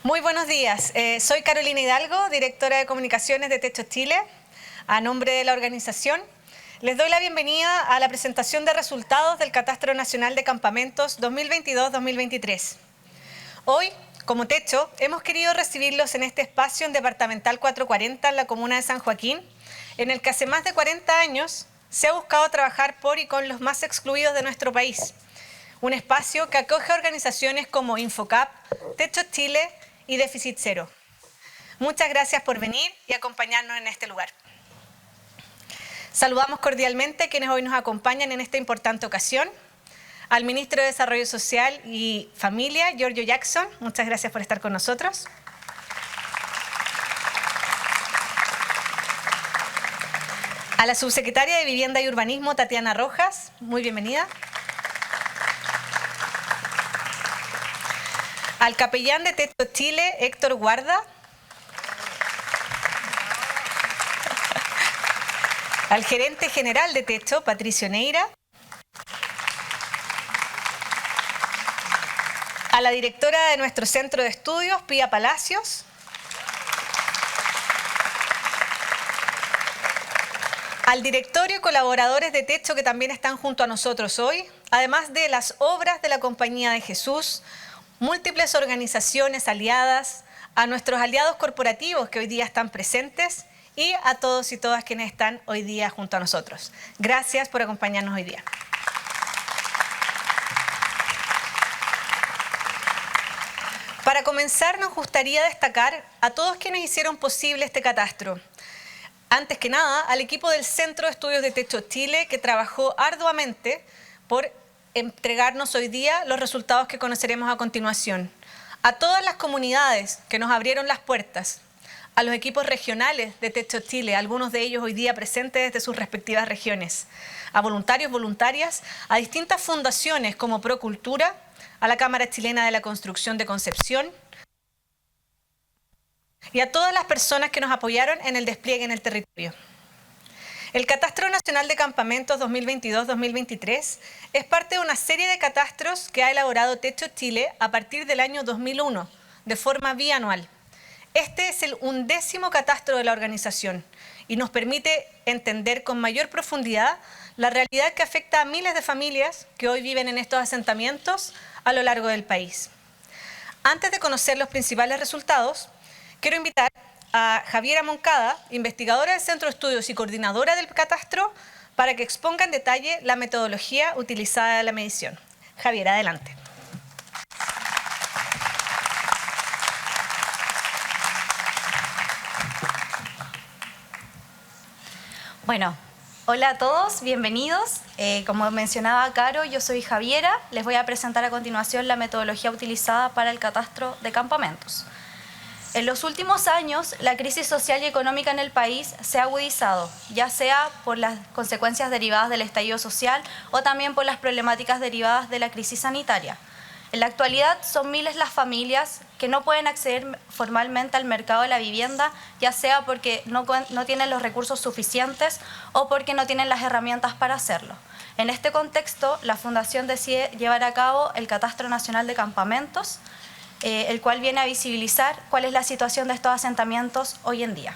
Muy buenos días. Soy Carolina Hidalgo, directora de comunicaciones de Techo Chile. A nombre de la organización, les doy la bienvenida a la presentación de resultados del Catastro Nacional de Campamentos 2022-2023. Hoy, como Techo, hemos querido recibirlos en este espacio en Departamental 440 en la comuna de San Joaquín, en el que hace más de 40 años se ha buscado trabajar por y con los más excluidos de nuestro país. Un espacio que acoge a organizaciones como Infocap, Techo Chile y Déficit Cero. Muchas gracias por venir y acompañarnos en este lugar. Saludamos cordialmente a quienes hoy nos acompañan en esta importante ocasión. Al Ministro de Desarrollo Social y Familia, Giorgio Jackson, muchas gracias por estar con nosotros. A la Subsecretaria de Vivienda y Urbanismo, Tatiana Rojas, muy bienvenida. Al capellán de Techo Chile, Héctor Guarda. Al gerente general de Techo, Patricio Neira. A la directora de nuestro centro de estudios, Pía Palacios. Al directorio y colaboradores de Techo que también están junto a nosotros hoy, además de las obras de la Compañía de Jesús, múltiples organizaciones aliadas, a nuestros aliados corporativos que hoy día están presentes y a todos y todas quienes están hoy día junto a nosotros. Gracias por acompañarnos hoy día. Para comenzar, nos gustaría destacar a todos quienes hicieron posible este catastro. Antes que nada, al equipo del Centro de Estudios de Techo Chile, que trabajó arduamente por entregarnos hoy día los resultados que conoceremos a continuación. A todas las comunidades que nos abrieron las puertas, a los equipos regionales de Techo Chile, algunos de ellos hoy día presentes desde sus respectivas regiones, a voluntarios, voluntarias, a distintas fundaciones como Procultura, a la Cámara Chilena de la Construcción de Concepción y a todas las personas que nos apoyaron en el despliegue en el territorio. El Catastro Nacional de Campamentos 2022-2023 es parte de una serie de catastros que ha elaborado Techo Chile a partir del año 2001, de forma bianual. Este es el 11º catastro de la organización y nos permite entender con mayor profundidad la realidad que afecta a miles de familias que hoy viven en estos asentamientos a lo largo del país. Antes de conocer los principales resultados, quiero invitar a Javiera Moncada, investigadora del Centro de Estudios y coordinadora del catastro, para que exponga en detalle la metodología utilizada en la medición. Javiera, adelante. Bueno, hola a todos, bienvenidos. Como mencionaba Caro, yo soy Javiera. Les voy a presentar a continuación la metodología utilizada para el catastro de campamentos. En los últimos años, la crisis social y económica en el país se ha agudizado, ya sea por las consecuencias derivadas del estallido social o también por las problemáticas derivadas de la crisis sanitaria. En la actualidad son miles las familias que no pueden acceder formalmente al mercado de la vivienda, ya sea porque no tienen los recursos suficientes o porque no tienen las herramientas para hacerlo. En este contexto, la Fundación decide llevar a cabo el Catastro Nacional de Campamentos, el cual viene a visibilizar cuál es la situación de estos asentamientos hoy en día.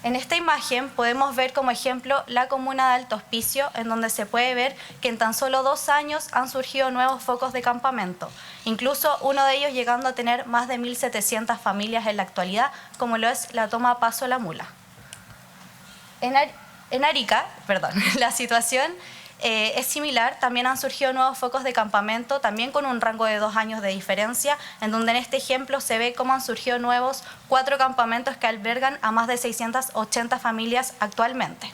En esta imagen podemos ver como ejemplo la comuna de Alto Hospicio, en donde se puede ver que en tan solo 2 años han surgido nuevos focos de campamento, incluso uno de ellos llegando a tener más de 1.700 familias en la actualidad, como lo es la toma Paso La Mula. En Arica, la situación es similar, también han surgido nuevos focos de campamento, también con un rango de 2 años de diferencia, en donde en este ejemplo se ve cómo han surgido nuevos 4 campamentos que albergan a más de 680 familias actualmente.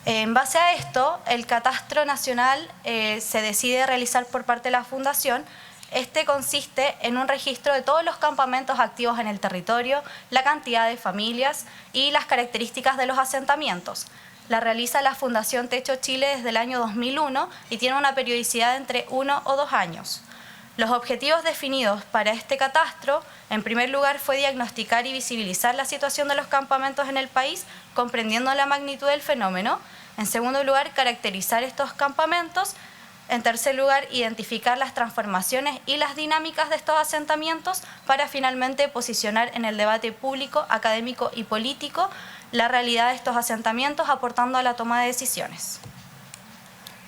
En base a esto, el Catastro Nacional se decide realizar por parte de la Fundación. Este consiste en un registro de todos los campamentos activos en el territorio, la cantidad de familias y las características de los asentamientos. La realiza la Fundación Techo Chile desde el año 2001 y tiene una periodicidad entre 1 o 2 años. Los objetivos definidos para este catastro, en primer lugar, fue diagnosticar y visibilizar la situación de los campamentos en el país, comprendiendo la magnitud del fenómeno. En segundo lugar, caracterizar estos campamentos En tercer lugar, identificar las transformaciones y las dinámicas de estos asentamientos para finalmente posicionar en el debate público, académico y político la realidad de estos asentamientos, aportando a la toma de decisiones.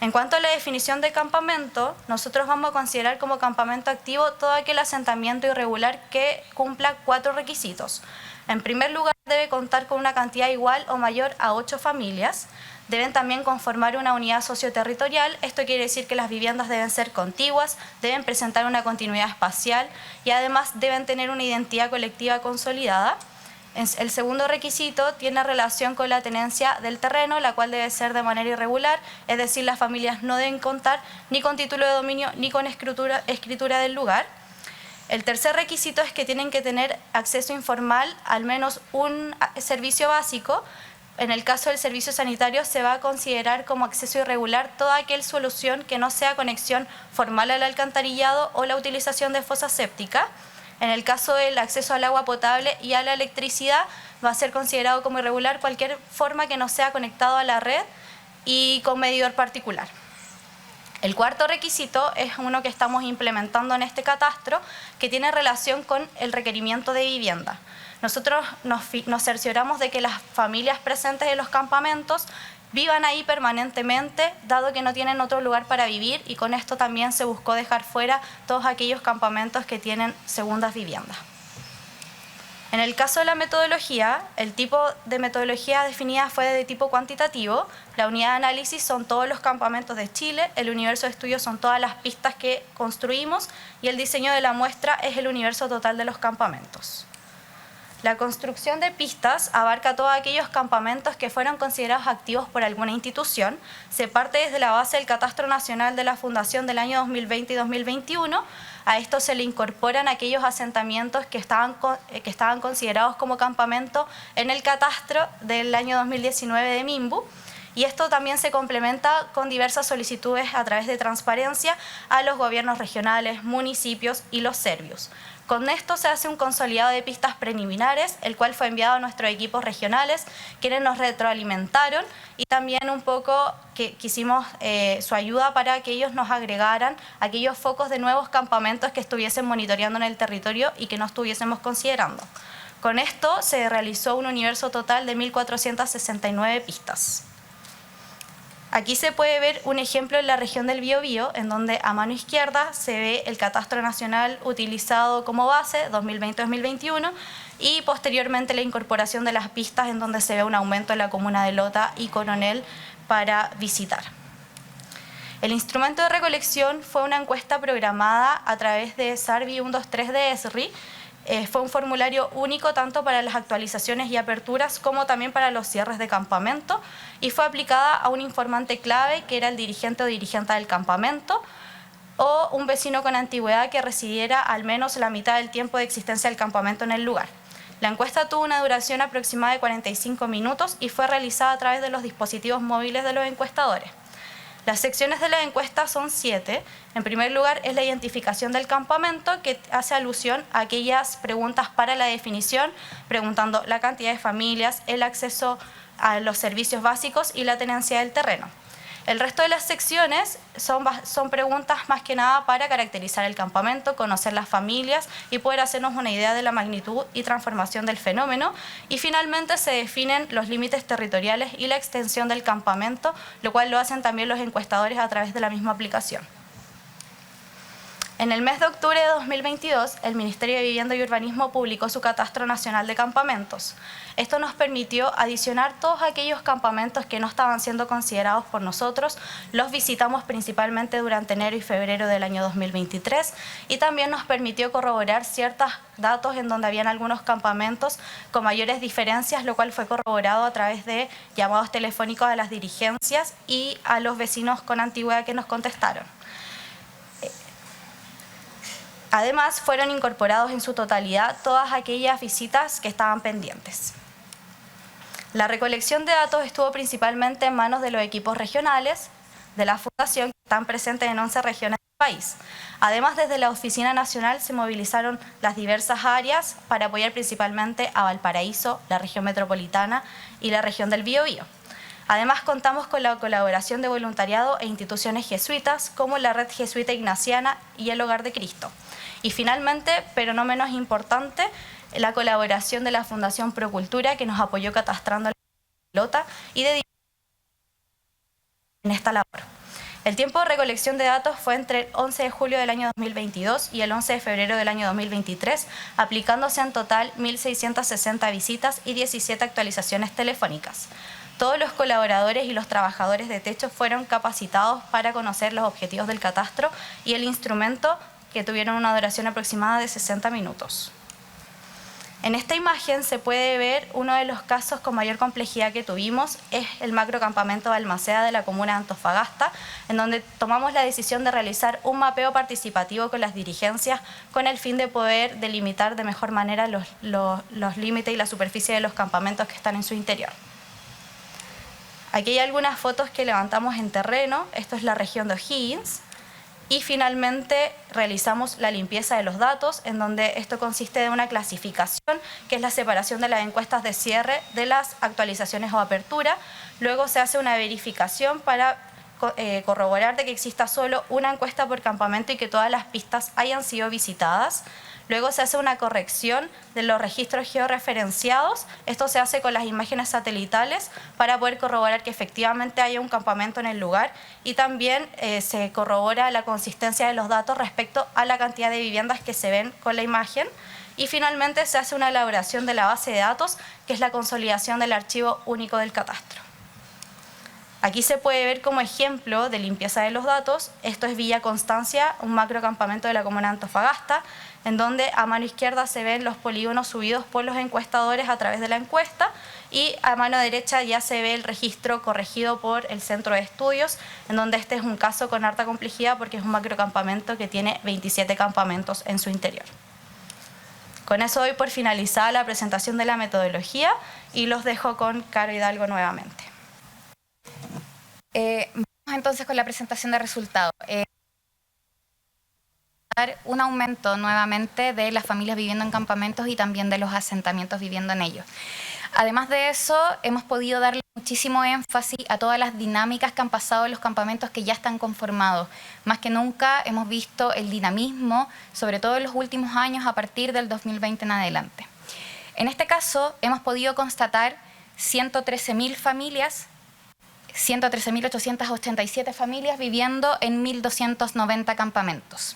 En cuanto a la definición de campamento, nosotros vamos a considerar como campamento activo todo aquel asentamiento irregular que cumpla 4 requisitos. En primer lugar, debe contar con una cantidad igual o mayor a 8 familias. Deben también conformar una unidad socioterritorial. Esto quiere decir que las viviendas deben ser contiguas, deben presentar una continuidad espacial y además deben tener una identidad colectiva consolidada. El segundo requisito tiene relación con la tenencia del terreno, la cual debe ser de manera irregular, es decir, las familias no deben contar ni con título de dominio ni con escritura del lugar. El tercer requisito es que tienen que tener acceso informal, al menos un servicio básico. En el caso del servicio sanitario se va a considerar como acceso irregular toda aquella solución que no sea conexión formal al alcantarillado o la utilización de fosa séptica. En el caso del acceso al agua potable y a la electricidad va a ser considerado como irregular cualquier forma que no sea conectado a la red y con medidor particular. El cuarto requisito es uno que estamos implementando en este catastro que tiene relación con el requerimiento de vivienda. Nosotros nos cercioramos de que las familias presentes en los campamentos vivan ahí permanentemente, dado que no tienen otro lugar para vivir, y con esto también se buscó dejar fuera todos aquellos campamentos que tienen segundas viviendas. En el caso de la metodología, el tipo de metodología definida fue de tipo cuantitativo. La unidad de análisis son todos los campamentos de Chile, el universo de estudio son todas las pistas que construimos y el diseño de la muestra es el universo total de los campamentos. La construcción de pistas abarca todos aquellos campamentos que fueron considerados activos por alguna institución. Se parte desde la base del Catastro Nacional de la Fundación del año 2020 y 2021. A esto se le incorporan aquellos asentamientos que estaban considerados como campamento en el catastro del año 2019 de MIMBU. Y esto también se complementa con diversas solicitudes a través de transparencia a los gobiernos regionales, municipios y los servios. Con esto se hace un consolidado de pistas preliminares, el cual fue enviado a nuestros equipos regionales, quienes nos retroalimentaron y también un poco que quisimos su ayuda para que ellos nos agregaran aquellos focos de nuevos campamentos que estuviesen monitoreando en el territorio y que no estuviésemos considerando. Con esto se realizó un universo total de 1.469 pistas. Aquí se puede ver un ejemplo en la región del Biobío, en donde a mano izquierda se ve el catastro nacional utilizado como base 2020-2021 y posteriormente la incorporación de las pistas, en donde se ve un aumento en la comuna de Lota y Coronel para visitar. El instrumento de recolección fue una encuesta programada a través de SARBI 123 de ESRI. Fue un formulario único tanto para las actualizaciones y aperturas como también para los cierres de campamento y fue aplicada a un informante clave que era el dirigente o dirigente del campamento o un vecino con antigüedad que residiera al menos la mitad del tiempo de existencia del campamento en el lugar. La encuesta tuvo una duración aproximada de 45 minutos y fue realizada a través de los dispositivos móviles de los encuestadores. Las secciones de la encuesta son 7. En primer lugar es la identificación del campamento, que hace alusión a aquellas preguntas para la definición, preguntando la cantidad de familias, el acceso a los servicios básicos y la tenencia del terreno. El resto de las secciones son preguntas más que nada para caracterizar el campamento, conocer las familias y poder hacernos una idea de la magnitud y transformación del fenómeno. Y finalmente se definen los límites territoriales y la extensión del campamento, lo cual lo hacen también los encuestadores a través de la misma aplicación. En el mes de octubre de 2022, el Ministerio de Vivienda y Urbanismo publicó su Catastro Nacional de Campamentos. Esto nos permitió adicionar todos aquellos campamentos que no estaban siendo considerados por nosotros. Los visitamos principalmente durante enero y febrero del año 2023 y también nos permitió corroborar ciertos datos en donde habían algunos campamentos con mayores diferencias, lo cual fue corroborado a través de llamados telefónicos a las dirigencias y a los vecinos con antigüedad que nos contestaron. Además, fueron incorporados en su totalidad todas aquellas visitas que estaban pendientes. La recolección de datos estuvo principalmente en manos de los equipos regionales de la Fundación, que están presentes en 11 regiones del país. Además, desde la Oficina Nacional se movilizaron las diversas áreas para apoyar principalmente a Valparaíso, la región metropolitana y la región del Biobío. Además, contamos con la colaboración de voluntariado e instituciones jesuitas como la Red Jesuita Ignaciana y el Hogar de Cristo. Y finalmente, pero no menos importante, la colaboración de la Fundación Procultura, que nos apoyó catastrando la pelota y de en esta labor. El tiempo de recolección de datos fue entre el 11 de julio del año 2022 y el 11 de febrero del año 2023, aplicándose en total 1.660 visitas y 17 actualizaciones telefónicas. Todos los colaboradores y los trabajadores de Techo fueron capacitados para conocer los objetivos del catastro y el instrumento, que tuvieron una duración aproximada de 60 minutos. En esta imagen se puede ver uno de los casos con mayor complejidad que tuvimos, es el macrocampamento de Balmaceda de la comuna de Antofagasta, en donde tomamos la decisión de realizar un mapeo participativo con las dirigencias con el fin de poder delimitar de mejor manera los límites y la superficie de los campamentos que están en su interior. Aquí hay algunas fotos que levantamos en terreno, esto es la región de O'Higgins. Y finalmente realizamos la limpieza de los datos, en donde esto consiste de una clasificación, que es la separación de las encuestas de cierre de las actualizaciones o apertura. Luego se hace una verificación para corroborar de que exista solo una encuesta por campamento y que todas las pistas hayan sido visitadas. Luego se hace una corrección de los registros georreferenciados. Esto se hace con las imágenes satelitales para poder corroborar que efectivamente haya un campamento en el lugar, y también se corrobora la consistencia de los datos respecto a la cantidad de viviendas que se ven con la imagen. Y finalmente se hace una elaboración de la base de datos, que es la consolidación del archivo único del catastro. Aquí se puede ver como ejemplo de limpieza de los datos. Esto es Villa Constancia, un macrocampamento de la comuna de Antofagasta, en donde a mano izquierda se ven los polígonos subidos por los encuestadores a través de la encuesta, y a mano derecha ya se ve el registro corregido por el centro de estudios, en donde este es un caso con harta complejidad porque es un macrocampamento que tiene 27 campamentos en su interior. Con eso doy por finalizada la presentación de la metodología y los dejo con Caro Hidalgo nuevamente. Vamos entonces con la presentación de resultados. Un aumento nuevamente de las familias viviendo en campamentos y también de los asentamientos viviendo en ellos. Además de eso, hemos podido darle muchísimo énfasis a todas las dinámicas que han pasado en los campamentos que ya están conformados. Más que nunca hemos visto el dinamismo, sobre todo en los últimos años, a partir del 2020 en adelante. En este caso, hemos podido constatar 113.000 familias, 113.887 familias viviendo en 1.290 campamentos.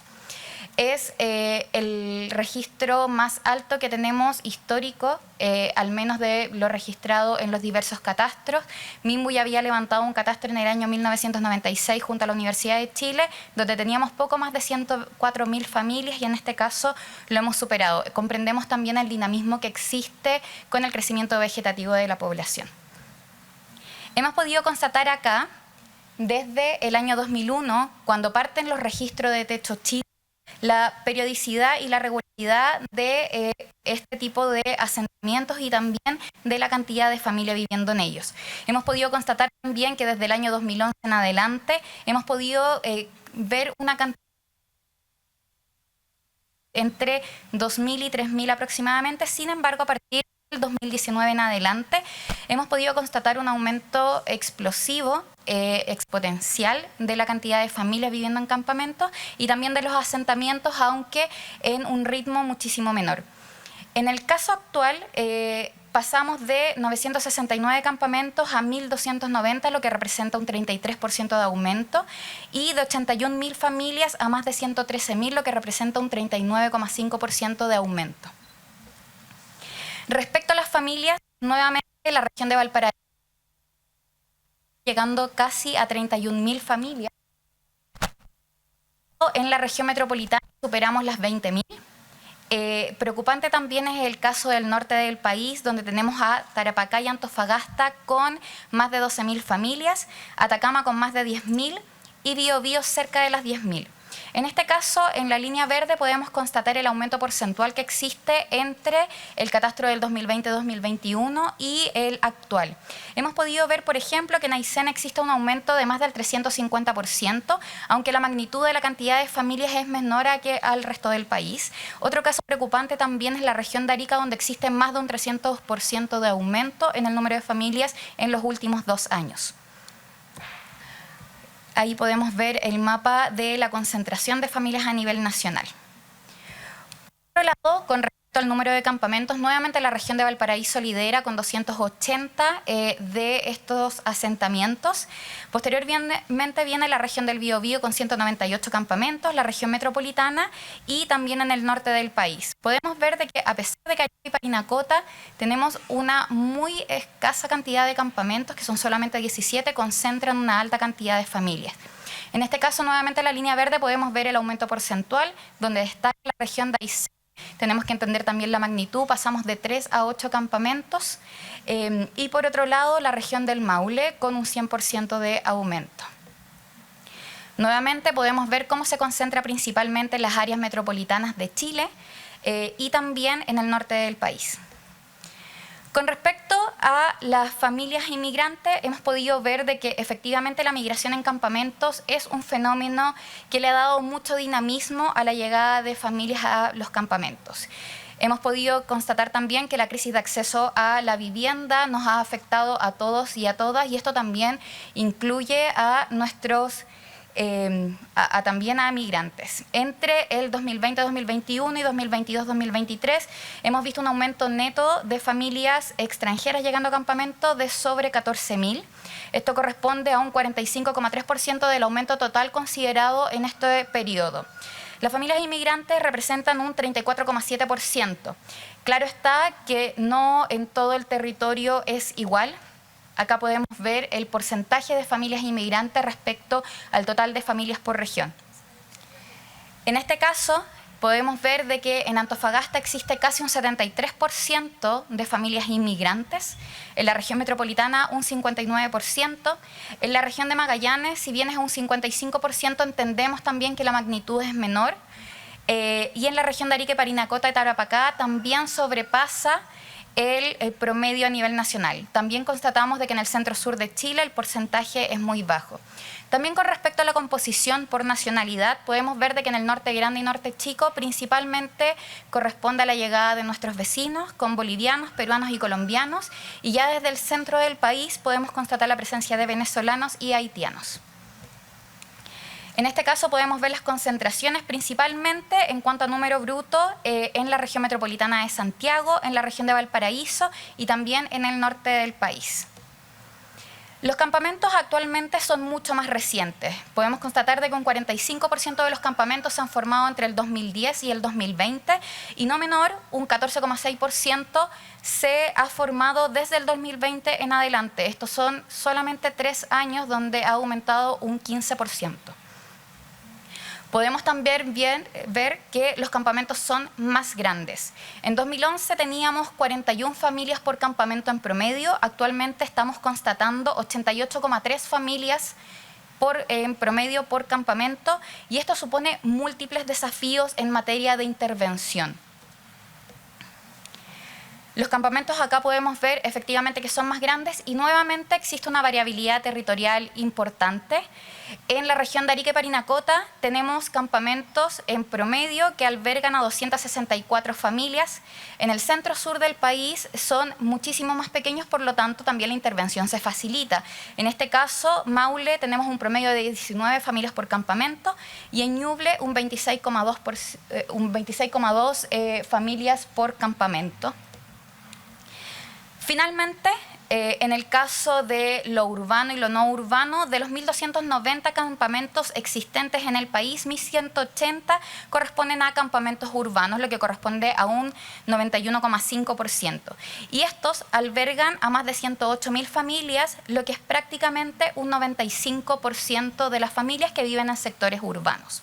Es el registro más alto que tenemos histórico, al menos de lo registrado en los diversos catastros. Minbu ya había levantado un catastro en el año 1996 junto a la Universidad de Chile, donde teníamos poco más de 104.000 familias, y en este caso lo hemos superado. Comprendemos también el dinamismo que existe con el crecimiento vegetativo de la población. Hemos podido constatar acá, desde el año 2001, cuando parten los registros de Techo Chile, la periodicidad y la regularidad de este tipo de asentamientos y también de la cantidad de familias viviendo en ellos. Hemos podido constatar también que desde el año 2011 en adelante hemos podido ver una cantidad entre 2.000 y 3.000 aproximadamente. Sin embargo, a partir del 2019 en adelante hemos podido constatar un aumento explosivo, exponencial, de la cantidad de familias viviendo en campamentos y también de los asentamientos, aunque en un ritmo muchísimo menor. En el caso actual, pasamos de 969 campamentos a 1.290, lo que representa un 33% de aumento, y de 81.000 familias a más de 113.000, lo que representa un 39,5% de aumento. Respecto a las familias, nuevamente la región de Valparaíso, llegando casi a 31.000 familias. En la región metropolitana superamos las 20.000. Preocupante también es el caso del norte del país, donde tenemos a Tarapacá y Antofagasta con más de 12.000 familias, Atacama con más de 10.000 y Biobío cerca de las 10.000. En este caso, en la línea verde podemos constatar el aumento porcentual que existe entre el catastro del 2020-2021 y el actual. Hemos podido ver, por ejemplo, que en Aysén existe un aumento de más del 350%, aunque la magnitud de la cantidad de familias es menor que al resto del país. Otro caso preocupante también es la región de Arica, donde existe más de un 300% de aumento en el número de familias en los últimos 2 años. Ahí podemos ver el mapa de la concentración de familias a nivel nacional. Por otro lado, con respecto al número de campamentos, nuevamente la región de Valparaíso lidera con 280 de estos asentamientos. Posteriormente viene la región del Biobío con 198 campamentos, la región metropolitana y también en el norte del país. Podemos ver de que a pesar de que Arica y Parinacota tenemos una muy escasa cantidad de campamentos, que son solamente 17, concentran una alta cantidad de familias. En este caso, nuevamente en la línea verde podemos ver el aumento porcentual, donde está la región de Aysén. Tenemos que entender también la magnitud, pasamos de 3 a 8 campamentos. Y por otro lado, la región del Maule con un 100% de aumento. Nuevamente podemos ver cómo se concentra principalmente en las áreas metropolitanas de Chile y también en el norte del país. Con respecto a las familias inmigrantes, hemos podido ver de que efectivamente la migración en campamentos es un fenómeno que le ha dado mucho dinamismo a la llegada de familias a los campamentos. Hemos podido constatar también que la crisis de acceso a la vivienda nos ha afectado a todos y a todas, y esto también incluye a nuestros también a migrantes. Entre el 2020-2021 y 2022-2023 hemos visto un aumento neto de familias extranjeras llegando a campamento de sobre 14.000. Esto corresponde a un 45,3% del aumento total considerado en este periodo. Las familias inmigrantes representan un 34,7%. Claro está que no en todo el territorio es igual. Acá podemos ver el porcentaje de familias inmigrantes respecto al total de familias por región. En este caso, podemos ver de que en Antofagasta existe casi un 73% de familias inmigrantes, en la región metropolitana un 59%, en la región de Magallanes, si bien es un 55%, entendemos también que la magnitud es menor, y en la región de Arica y Parinacota y Tarapacá también sobrepasa el promedio a nivel nacional. También constatamos de que en el centro-sur de Chile el porcentaje es muy bajo. También con respecto a la composición por nacionalidad, podemos ver de que en el norte grande y norte chico principalmente corresponde a la llegada de nuestros vecinos, con bolivianos, peruanos y colombianos, y ya desde el centro del país podemos constatar la presencia de venezolanos y haitianos. En este caso podemos ver las concentraciones principalmente en cuanto a número bruto en la región metropolitana de Santiago, en la región de Valparaíso y también en el norte del país. Los campamentos actualmente son mucho más recientes. Podemos constatar de que un 45% de los campamentos se han formado entre el 2010 y el 2020 y no menor, un 14,6% se ha formado desde el 2020 en adelante. Estos son solamente 3 años donde ha aumentado un 15%. Podemos también ver que los campamentos son más grandes. En 2011 teníamos 41 familias por campamento en promedio. Actualmente estamos constatando 88,3 familias en promedio por campamento, y esto supone múltiples desafíos en materia de intervención. Los campamentos acá podemos ver efectivamente que son más grandes y nuevamente existe una variabilidad territorial importante. En la región de Arica y Parinacota tenemos campamentos en promedio que albergan a 264 familias. En el centro-sur del país son muchísimo más pequeños, por lo tanto también la intervención se facilita. En este caso, Maule tenemos un promedio de 19 familias por campamento y en Ñuble un 26,2 familias por campamento. Finalmente, en el caso de lo urbano y lo no urbano, de los 1.290 campamentos existentes en el país, 1.180 corresponden a campamentos urbanos, lo que corresponde a un 91,5%. Y estos albergan a más de 108.000 familias, lo que es prácticamente un 95% de las familias que viven en sectores urbanos.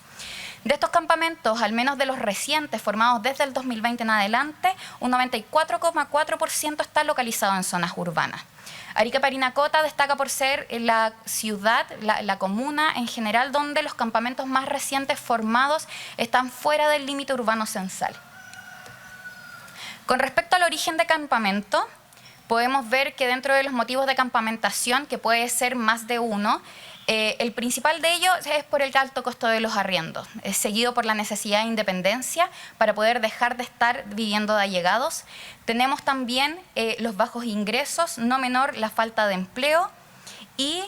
De estos campamentos, al menos de los recientes formados desde el 2020 en adelante, un 94,4% está localizado en zonas urbanas. Arica Parinacota destaca por ser la ciudad, la comuna en general, donde los campamentos más recientes formados están fuera del límite urbano censal. Con respecto al origen de campamento, podemos ver que dentro de los motivos de campamentación, que puede ser más de uno, el principal de ellos es por el alto costo de los arriendos, seguido por la necesidad de independencia para poder dejar de estar viviendo de allegados. Tenemos también los bajos ingresos, no menor la falta de empleo y,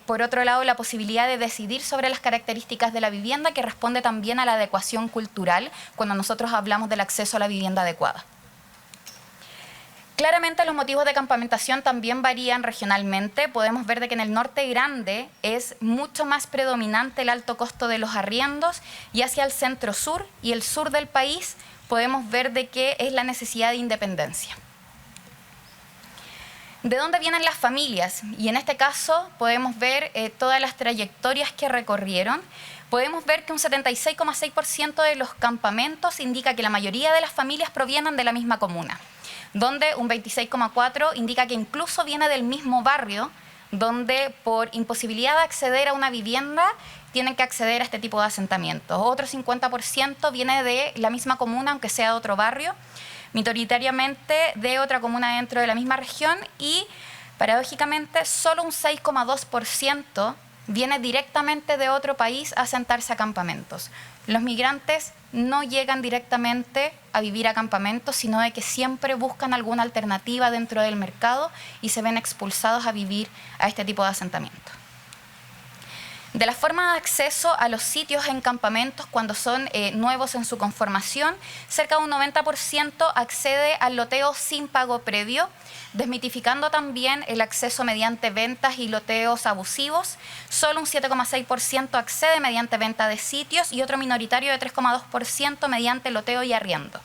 por otro lado, la posibilidad de decidir sobre las características de la vivienda, que responde también a la adecuación cultural cuando nosotros hablamos del acceso a la vivienda adecuada. Claramente los motivos de campamentación también varían regionalmente. Podemos ver de que en el norte grande es mucho más predominante el alto costo de los arriendos, y hacia el centro-sur y el sur del país podemos ver de que es la necesidad de independencia. ¿De dónde vienen las familias? Y en este caso podemos ver todas las trayectorias que recorrieron. Podemos ver que un 76,6% de los campamentos indica que la mayoría de las familias provienen de la misma comuna, donde un 26,4% indica que incluso viene del mismo barrio, donde por imposibilidad de acceder a una vivienda tienen que acceder a este tipo de asentamientos. Otro 50% viene de la misma comuna, aunque sea de otro barrio, minoritariamente de otra comuna dentro de la misma región, y paradójicamente solo un 6,2% viene directamente de otro país a asentarse a campamentos. Los migrantes no llegan directamente a vivir a campamentos, sino de que siempre buscan alguna alternativa dentro del mercado y se ven expulsados a vivir a este tipo de asentamiento. De la forma de acceso a los sitios en campamentos cuando son nuevos en su conformación, cerca de un 90% accede al loteo sin pago previo, desmitificando también el acceso mediante ventas y loteos abusivos. Solo un 7,6% accede mediante venta de sitios y otro minoritario de 3,2% mediante loteo y arriendo.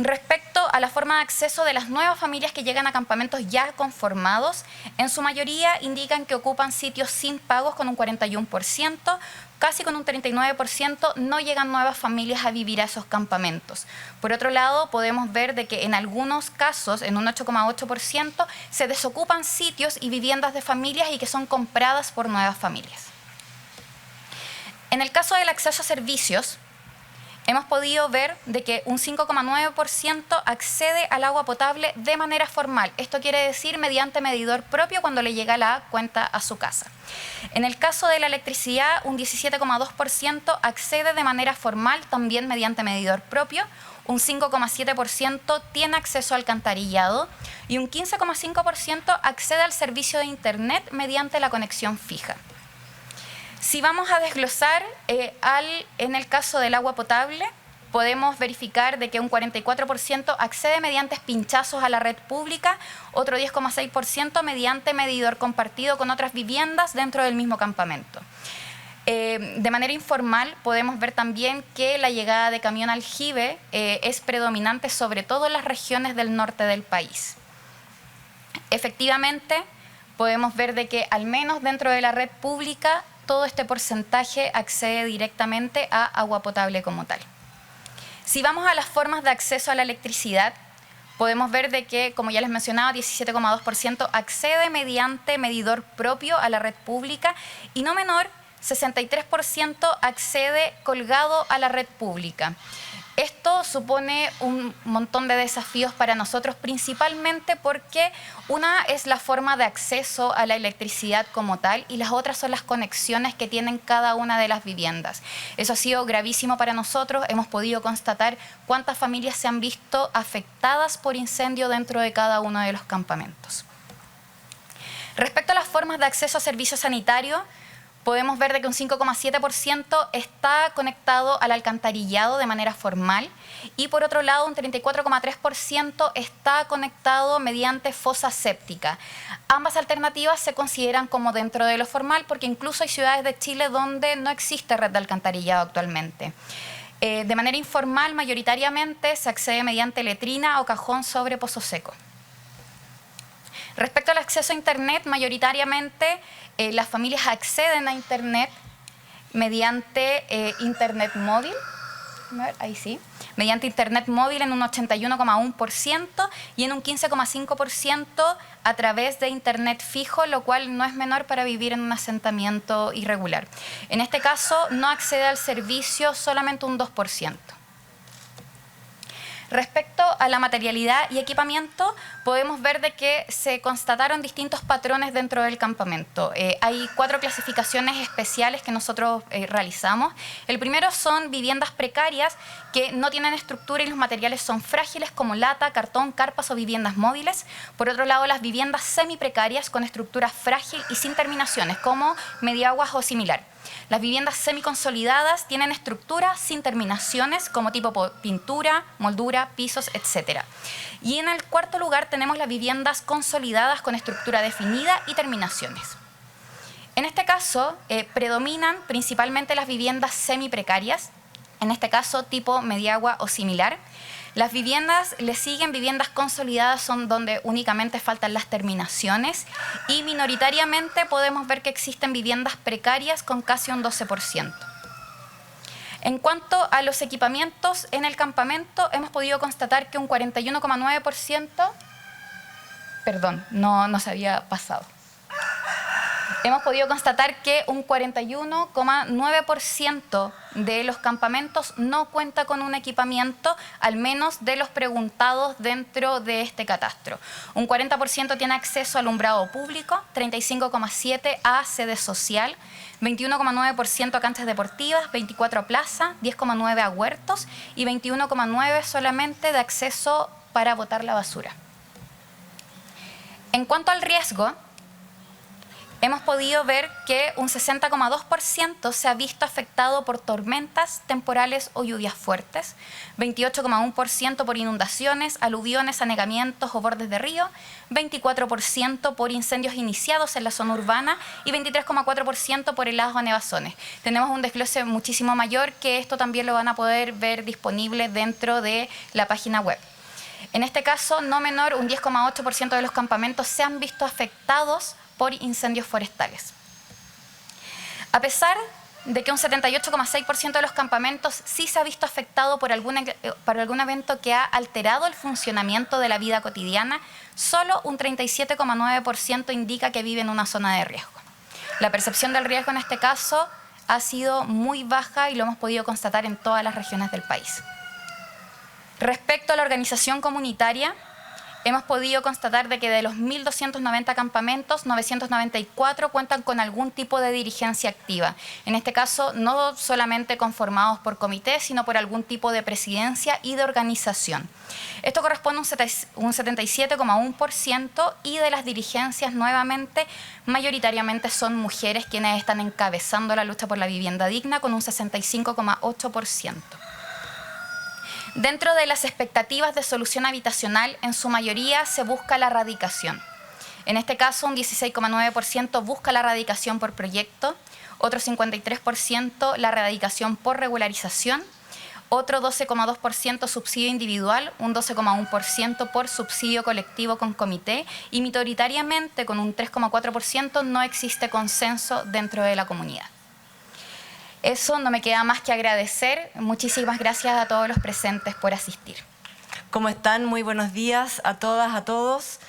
Respecto a la forma de acceso de las nuevas familias que llegan a campamentos ya conformados, en su mayoría indican que ocupan sitios sin pagos con un 41%, casi con un 39% no llegan nuevas familias a vivir a esos campamentos. Por otro lado, podemos ver de que en algunos casos, en un 8,8%, se desocupan sitios y viviendas de familias y que son compradas por nuevas familias. En el caso del acceso a servicios, hemos podido ver de que un 5,9% accede al agua potable de manera formal. Esto quiere decir mediante medidor propio cuando le llega la cuenta a su casa. En el caso de la electricidad, un 17,2% accede de manera formal, también mediante medidor propio. Un 5,7% tiene acceso al alcantarillado y un 15,5% accede al servicio de Internet mediante la conexión fija. Si vamos a desglosar, en el caso del agua potable, podemos verificar de que un 44% accede mediante pinchazos a la red pública, otro 10,6% mediante medidor compartido con otras viviendas dentro del mismo campamento. De manera informal, podemos ver también que la llegada de camión aljibe es predominante sobre todo en las regiones del norte del país. Efectivamente, podemos ver de que al menos dentro de la red pública, todo este porcentaje accede directamente a agua potable como tal. Si vamos a las formas de acceso a la electricidad, podemos ver de que, como ya les mencionaba, 17,2% accede mediante medidor propio a la red pública y no menor, 63% accede colgado a la red pública. Esto supone un montón de desafíos para nosotros, principalmente porque una es la forma de acceso a la electricidad como tal y las otras son las conexiones que tienen cada una de las viviendas. Eso ha sido gravísimo para nosotros. Hemos podido constatar cuántas familias se han visto afectadas por incendio dentro de cada uno de los campamentos. Respecto a las formas de acceso a servicios sanitarios, podemos ver de que un 5,7% está conectado al alcantarillado de manera formal y por otro lado un 34,3% está conectado mediante fosa séptica. Ambas alternativas se consideran como dentro de lo formal porque incluso hay ciudades de Chile donde no existe red de alcantarillado actualmente. De manera informal, mayoritariamente se accede mediante letrina o cajón sobre pozo seco. Respecto al acceso a Internet, mayoritariamente las familias acceden a Internet mediante internet móvil. A ver, ahí sí. Mediante internet móvil en un 81,1% y en un 15,5% a través de internet fijo, lo cual no es menor para vivir en un asentamiento irregular. En este caso, no accede al servicio solamente un 2%. Respecto a la materialidad y equipamiento, podemos ver de que se constataron distintos patrones dentro del campamento. Hay 4 clasificaciones especiales que nosotros realizamos. El primero son viviendas precarias que no tienen estructura y los materiales son frágiles, como lata, cartón, carpas o viviendas móviles. Por otro lado, las viviendas semiprecarias con estructura frágil y sin terminaciones, como mediaguas o similar. Las viviendas semiconsolidadas tienen estructura sin terminaciones, como tipo pintura, moldura, pisos, etc. Y en el cuarto lugar tenemos las viviendas consolidadas con estructura definida y terminaciones. En este caso, predominan principalmente las viviendas semiprecarias, en este caso tipo mediagua o similar. Las viviendas le siguen viviendas consolidadas, son donde únicamente faltan las terminaciones, y minoritariamente podemos ver que existen viviendas precarias con casi un 12%. En cuanto a los equipamientos en el campamento, hemos podido constatar que un 41,9%, perdón, no se había pasado. Hemos podido constatar que un 41,9% de los campamentos no cuenta con un equipamiento, al menos de los preguntados dentro de este catastro. Un 40% tiene acceso a alumbrado público, 35,7% a sede social, 21,9% a canchas deportivas, 24% a plaza, 10,9% a huertos y 21,9% solamente de acceso para botar la basura. En cuanto al riesgo, hemos podido ver que un 60,2% se ha visto afectado por tormentas, temporales o lluvias fuertes, 28,1% por inundaciones, aluviones, anegamientos o bordes de río, 24% por incendios iniciados en la zona urbana y 23,4% por heladas o nevazones. Tenemos un desglose muchísimo mayor, que esto también lo van a poder ver disponible dentro de la página web. En este caso, no menor, un 10,8% de los campamentos se han visto afectados por incendios forestales. A pesar de que un 78,6% de los campamentos sí se ha visto afectado por algún evento que ha alterado el funcionamiento de la vida cotidiana, solo un 37,9% indica que vive en una zona de riesgo. La percepción del riesgo en este caso ha sido muy baja y lo hemos podido constatar en todas las regiones del país. Respecto a la organización comunitaria, hemos podido constatar de que de los 1.290 campamentos, 994 cuentan con algún tipo de dirigencia activa. En este caso, no solamente conformados por comités, sino por algún tipo de presidencia y de organización. Esto corresponde a un 77,1%, y de las dirigencias, nuevamente, mayoritariamente son mujeres quienes están encabezando la lucha por la vivienda digna, con un 65,8%. Dentro de las expectativas de solución habitacional, en su mayoría se busca la radicación. En este caso, un 16,9% busca la radicación por proyecto, otro 53% la radicación por regularización, otro 12,2% subsidio individual, un 12,1% por subsidio colectivo con comité, y minoritariamente, con un 3,4%, no existe consenso dentro de la comunidad. Eso, no me queda más que agradecer. Muchísimas gracias a todos los presentes por asistir. ¿Cómo están? Muy buenos días a todas, a todos.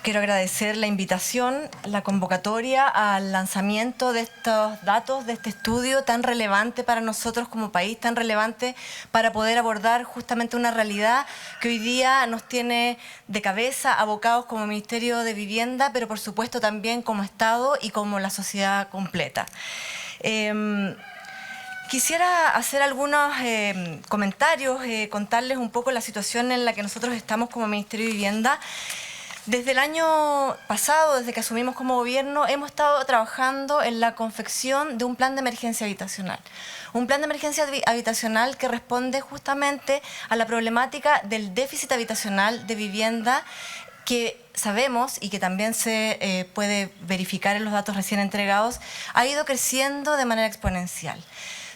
Quiero agradecer la invitación, la convocatoria al lanzamiento de estos datos, de este estudio tan relevante para nosotros como país, tan relevante para poder abordar justamente una realidad que hoy día nos tiene de cabeza abocados como Ministerio de Vivienda, pero por supuesto también como Estado y como la sociedad completa. Quisiera hacer algunos comentarios, contarles un poco la situación en la que nosotros estamos como Ministerio de Vivienda. Desde el año pasado, desde que asumimos como gobierno, hemos estado trabajando en la confección de un plan de emergencia habitacional. Un plan de emergencia habitacional que responde justamente a la problemática del déficit habitacional de vivienda, que sabemos, y que también se puede verificar en los datos recién entregados, ha ido creciendo de manera exponencial.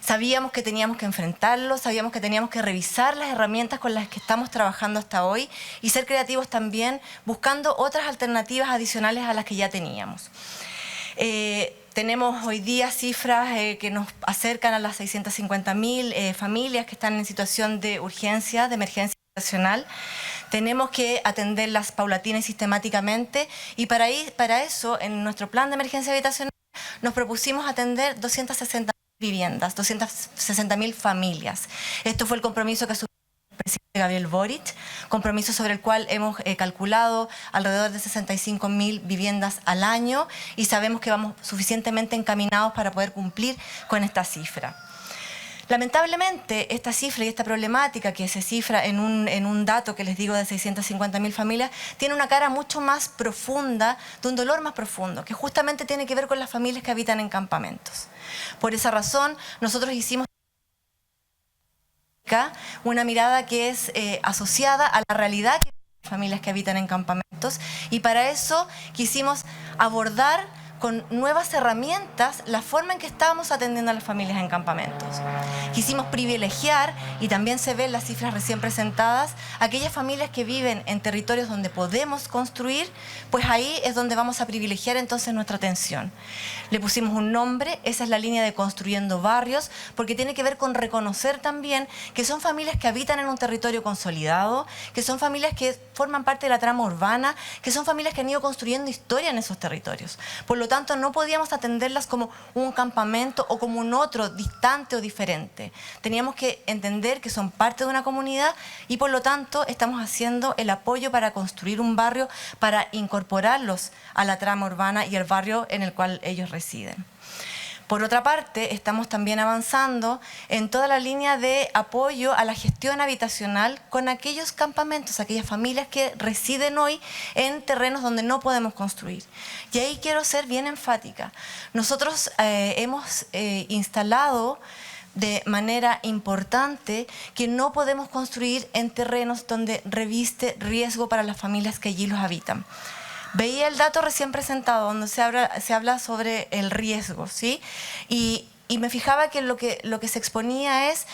Sabíamos que teníamos que enfrentarlo, sabíamos que teníamos que revisar las herramientas con las que estamos trabajando hasta hoy y ser creativos también, buscando otras alternativas adicionales a las que ya teníamos. Tenemos hoy día cifras que nos acercan a las 650.000 familias que están en situación de urgencia, de emergencia habitacional. Tenemos que atenderlas paulatina y sistemáticamente, y para eso, en nuestro plan de emergencia habitacional, nos propusimos atender 260.000 viviendas, 260.000 familias. Esto fue el compromiso que asumió el presidente Gabriel Boric, compromiso sobre el cual hemos calculado alrededor de 65.000 viviendas al año, y sabemos que vamos suficientemente encaminados para poder cumplir con esta cifra. Lamentablemente, esta cifra y esta problemática que se cifra en un dato que les digo de 650.000 familias, tiene una cara mucho más profunda, de un dolor más profundo, que justamente tiene que ver con las familias que habitan en campamentos. Por esa razón, nosotros hicimos una mirada que es asociada a la realidad que tienen las familias que habitan en campamentos, y para eso quisimos abordar con nuevas herramientas la forma en que estábamos atendiendo a las familias en campamentos. Quisimos privilegiar, y también se ven las cifras recién presentadas, aquellas familias que viven en territorios donde podemos construir, pues ahí es donde vamos a privilegiar entonces nuestra atención. Le pusimos un nombre, esa es la línea de Construyendo Barrios, porque tiene que ver con reconocer también que son familias que habitan en un territorio consolidado, que son familias que forman parte de la trama urbana, que son familias que han ido construyendo historia en esos territorios. Por lo tanto, no podíamos atenderlas como un campamento o como un otro distante o diferente. Teníamos que entender que son parte de una comunidad, y por lo tanto estamos haciendo el apoyo para construir un barrio, para incorporarlos a la trama urbana y el barrio en el cual ellos residen. Por otra parte, estamos también avanzando en toda la línea de apoyo a la gestión habitacional con aquellos campamentos, aquellas familias que residen hoy en terrenos donde no podemos construir. Y ahí quiero ser bien enfática. Nosotros hemos instalado de manera importante que no podemos construir en terrenos donde reviste riesgo para las familias que allí los habitan. Veía el dato recién presentado donde se habla sobre el riesgo, ¿sí? Y me fijaba que lo que se exponía es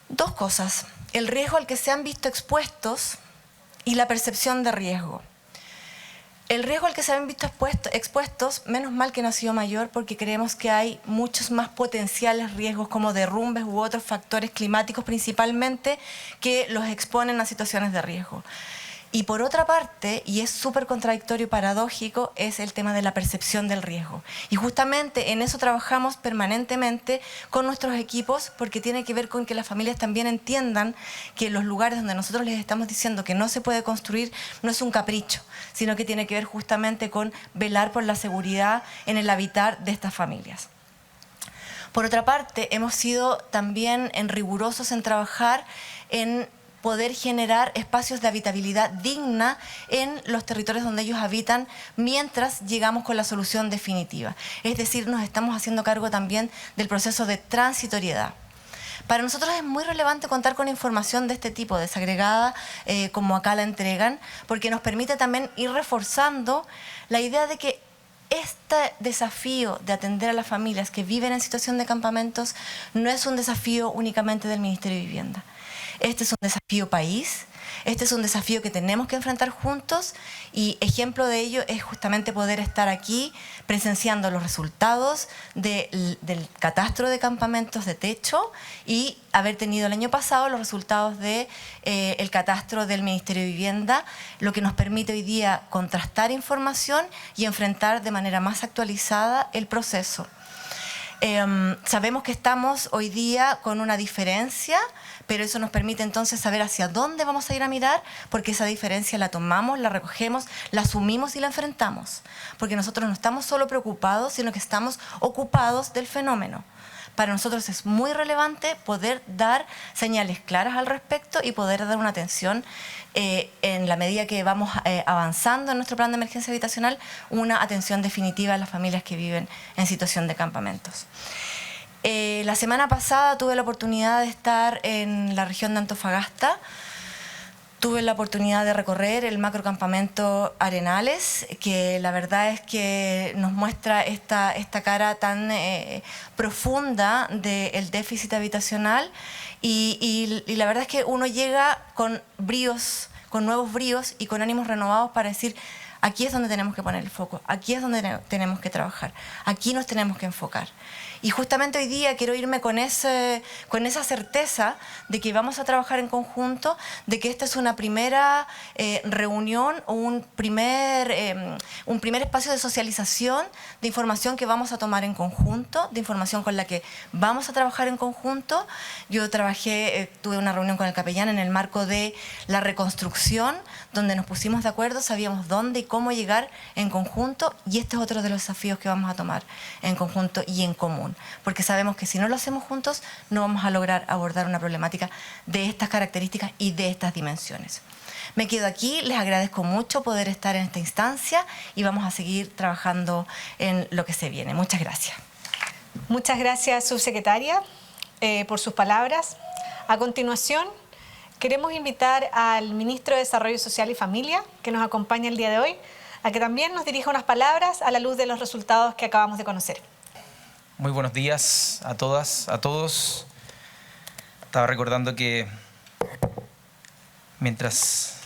dos cosas: el riesgo al que se han visto expuestos y la percepción de riesgo. El riesgo al que se han visto expuestos, menos mal que no ha sido mayor, porque creemos que hay muchos más potenciales riesgos como derrumbes u otros factores climáticos principalmente que los exponen a situaciones de riesgo. Y por otra parte, y es súper contradictorio y paradójico, es el tema de la percepción del riesgo. Y justamente en eso trabajamos permanentemente con nuestros equipos, porque tiene que ver con que las familias también entiendan que los lugares donde nosotros les estamos diciendo que no se puede construir no es un capricho, sino que tiene que ver justamente con velar por la seguridad en el habitar de estas familias. Por otra parte, hemos sido también rigurosos en trabajar en poder generar espacios de habitabilidad digna en los territorios donde ellos habitan mientras llegamos con la solución definitiva. Es decir, nos estamos haciendo cargo también del proceso de transitoriedad. Para nosotros es muy relevante contar con información de este tipo, desagregada, como acá la entregan, porque nos permite también ir reforzando la idea de que este desafío de atender a las familias que viven en situación de campamentos no es un desafío únicamente del Ministerio de Vivienda. Este es un desafío país, este es un desafío que tenemos que enfrentar juntos, y ejemplo de ello es justamente poder estar aquí presenciando los resultados del catastro de campamentos de techo y haber tenido el año pasado los resultados del catastro del Ministerio de Vivienda, lo que nos permite hoy día contrastar información y enfrentar de manera más actualizada el proceso. Sabemos que estamos hoy día con una diferencia, pero eso nos permite entonces saber hacia dónde vamos a ir a mirar, porque esa diferencia la tomamos, la recogemos, la asumimos y la enfrentamos. Porque nosotros no estamos solo preocupados, sino que estamos ocupados del fenómeno. Para nosotros es muy relevante poder dar señales claras al respecto y poder dar una atención en la medida que vamos avanzando en nuestro plan de emergencia habitacional, una atención definitiva a las familias que viven en situación de campamentos. La semana pasada tuve la oportunidad de estar en la región de Antofagasta. Tuve la oportunidad de recorrer el macrocampamento Arenales, que la verdad es que nos muestra esta cara tan profunda del déficit habitacional, y la verdad es que uno llega con bríos, con nuevos bríos y con ánimos renovados para decir: Aquí es donde tenemos que poner el foco, aquí es donde tenemos que trabajar, aquí nos tenemos que enfocar. Y justamente hoy día quiero irme con esa certeza de que vamos a trabajar en conjunto, de que esta es una primera reunión o un primer espacio de socialización de información que vamos a tomar en conjunto, de información con la que vamos a trabajar en conjunto. Yo tuve una reunión con el capellán en el marco de la reconstrucción, donde nos pusimos de acuerdo, sabíamos dónde y cómo llegar en conjunto, y este es otro de los desafíos que vamos a tomar en conjunto y en común, porque sabemos que si no lo hacemos juntos no vamos a lograr abordar una problemática de estas características y de estas dimensiones. Me quedo aquí, les agradezco mucho poder estar en esta instancia y vamos a seguir trabajando en lo que se viene. Muchas gracias. Muchas gracias, subsecretaria, por sus palabras. A continuación, queremos invitar al Ministro de Desarrollo Social y Familia, que nos acompaña el día de hoy, a que también nos dirija unas palabras a la luz de los resultados que acabamos de conocer. Muy buenos días a todas, a todos. Estaba recordando que mientras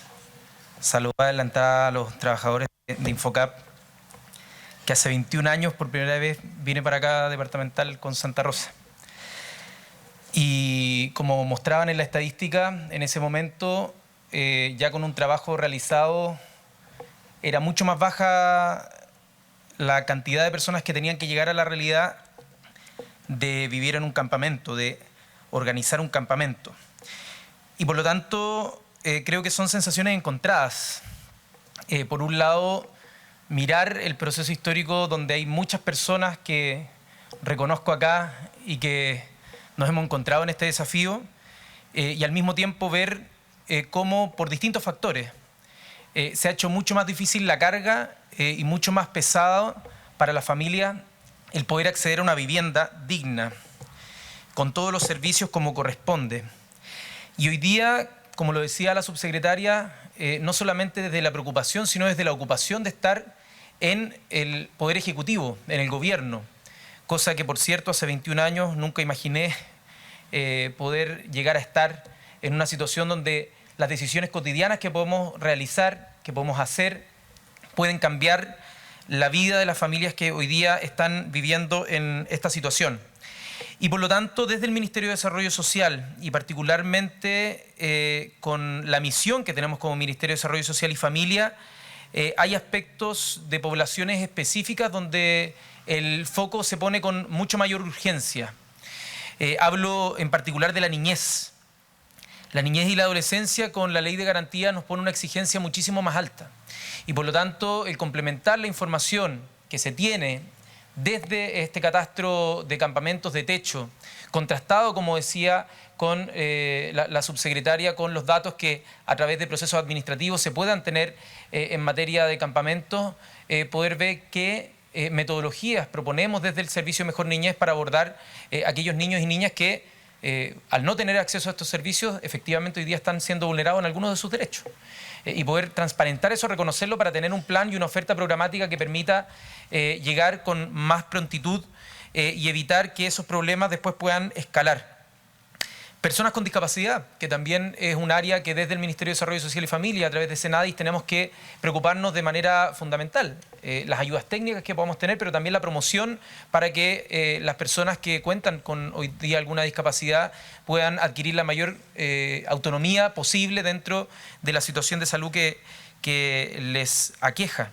saludaba en la entrada a los trabajadores de Infocap, que hace 21 años por primera vez vine para acá departamental con Santa Rosa. Y como mostraban en la estadística, en ese momento, ya con un trabajo realizado, era mucho más baja la cantidad de personas que tenían que llegar a la realidad de vivir en un campamento, de organizar un campamento. Y por lo tanto, creo que son sensaciones encontradas. Por un lado, mirar el proceso histórico donde hay muchas personas que reconozco acá y que nos hemos encontrado en este desafío, y al mismo tiempo ver cómo por distintos factores se ha hecho mucho más difícil la carga y mucho más pesado para la familia el poder acceder a una vivienda digna, con todos los servicios como corresponde. Y hoy día, como lo decía la subsecretaria, no solamente desde la preocupación, sino desde la ocupación de estar en el Poder Ejecutivo, en el gobierno, cosa que, por cierto, hace 21 años nunca imaginé poder llegar a estar en una situación donde las decisiones cotidianas que podemos realizar, que podemos hacer, pueden cambiar la vida de las familias que hoy día están viviendo en esta situación. Y por lo tanto, desde el Ministerio de Desarrollo Social y particularmente con la misión que tenemos como Ministerio de Desarrollo Social y Familia, hay aspectos de poblaciones específicas donde el foco se pone con mucho mayor urgencia. Hablo en particular de la niñez. La niñez y la adolescencia con la ley de garantía nos pone una exigencia muchísimo más alta. Y por lo tanto, el complementar la información que se tiene desde este catastro de campamentos de techo, contrastado, como decía, con la subsecretaria, con los datos que a través de procesos administrativos se puedan tener en materia de campamentos, poder ver qué metodologías proponemos desde el Servicio Mejor Niñez para abordar aquellos niños y niñas que al no tener acceso a estos servicios, efectivamente hoy día están siendo vulnerados en algunos de sus derechos. Y poder transparentar eso, reconocerlo para tener un plan y una oferta programática que permita llegar con más prontitud y evitar que esos problemas después puedan escalar. Personas con discapacidad, que también es un área que desde el Ministerio de Desarrollo Social y Familia, a través de Senadis, tenemos que preocuparnos de manera fundamental. Las ayudas técnicas que podamos tener, pero también la promoción para que las personas que cuentan con hoy día alguna discapacidad puedan adquirir la mayor autonomía posible dentro de la situación de salud que les aqueja.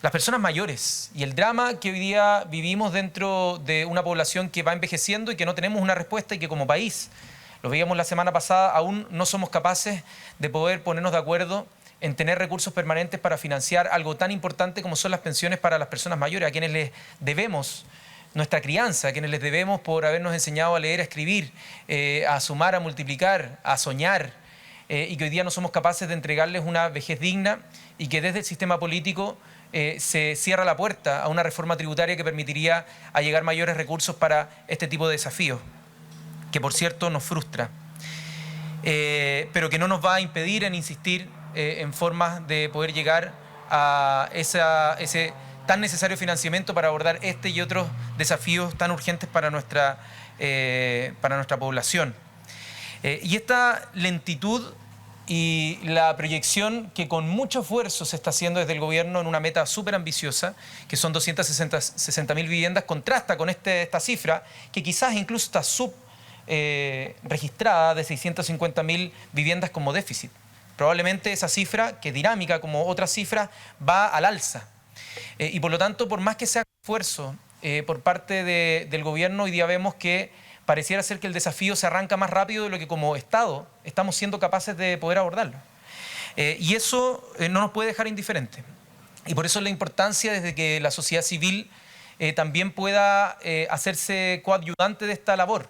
Las personas mayores y el drama que hoy día vivimos dentro de una población que va envejeciendo y que no tenemos una respuesta y que como país, lo veíamos la semana pasada, aún no somos capaces de poder ponernos de acuerdo en tener recursos permanentes para financiar algo tan importante como son las pensiones para las personas mayores, a quienes les debemos nuestra crianza, a quienes les debemos por habernos enseñado a leer, a escribir, a sumar, a multiplicar, a soñar, y que hoy día no somos capaces de entregarles una vejez digna y que desde el sistema político se cierra la puerta a una reforma tributaria que permitiría allegar mayores recursos para este tipo de desafíos, que por cierto nos frustra, pero que no nos va a impedir en insistir en formas de poder llegar a ese tan necesario financiamiento para abordar este y otros desafíos tan urgentes para nuestra población. Y esta lentitud y la proyección que con mucho esfuerzo se está haciendo desde el gobierno en una meta súper ambiciosa, que son 260.000 viviendas, contrasta con esta cifra, que quizás incluso está registrada de 650.000 viviendas como déficit. Probablemente esa cifra, que es dinámica como otras cifras, va al alza. Y por lo tanto, por más que sea esfuerzo por parte del gobierno, hoy día vemos que pareciera ser que el desafío se arranca más rápido de lo que como Estado estamos siendo capaces de poder abordarlo. Y eso no nos puede dejar indiferentes. Y por eso la importancia desde que la sociedad civil también pueda hacerse coadyuvante de esta labor.